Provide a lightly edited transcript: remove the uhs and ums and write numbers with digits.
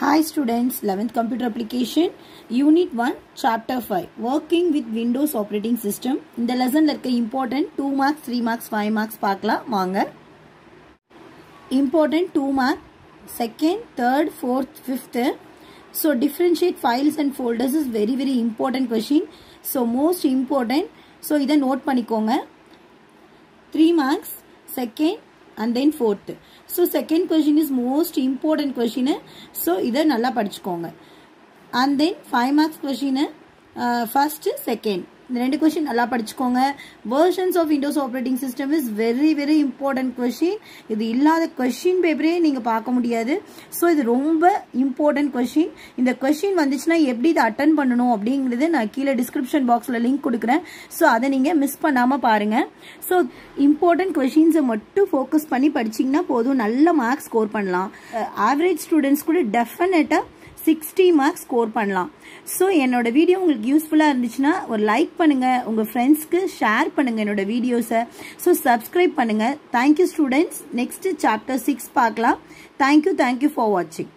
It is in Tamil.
Hi students, 11th Computer Application, Unit 1, Chapter 5, Working with Windows Operating System. இந்த லெசன்ல இருக்க important 2 marks, 3 marks, 5 marks பார்க்கலாம் வாங்க. Important 2 marks, 2nd, 3rd, 4th, 5th. So differentiate files and folders is very important question. So most important. So இதை note பண்ணிக்கோங்க. 3 marks, 2nd and then 4th. So second question is most important question. So இதை நல்லா படிச்சுக்கோங்க. And then 5 marks question first, second. இந்த ரெண்டு question நல்லா படிச்சுக்கோங்க. Versions of Windows operating system is very important question. இது இல்லாத question paper நீங்க பார்க்க முடியாது. So இது ரொம்ப important question. இந்த question வந்துச்சுன்னா எப்படி இதை அட்டெண்ட் பண்ணணும் அப்படிங்கிறது நான் கீழே description boxல லிங்க் கொடுக்குறேன். So அதை நீங்க மிஸ் பண்ணாம பாருங்க. So important questions மட்டும் focus பண்ணி படிச்சீங்கன்னா போதும், நல்ல மார்க்ஸ் ஸ்கோர் பண்ணலாம். ஆவரேஜ் ஸ்டூடெண்ட்ஸ் கூட டெஃபினட்டா 60 மார்க்ஸ் ஸ்கோர் பண்ணலாம். ஸோ என்னோட வீடியோ உங்களுக்கு யூஸ்ஃபுல்லாக இருந்துச்சுன்னா ஒரு லைக் பண்ணுங்க, உங்கள் ஃப்ரெண்ட்ஸ்க்கு ஷேர் பண்ணுங்க என்னோட வீடியோஸை. ஸோ சப்ஸ்கிரைப் பண்ணுங்க. Thank you students. நெக்ஸ்ட் சாப்டர் 6 பார்க்கலாம். தேங்க்யூ ஃபார் வாட்சிங்.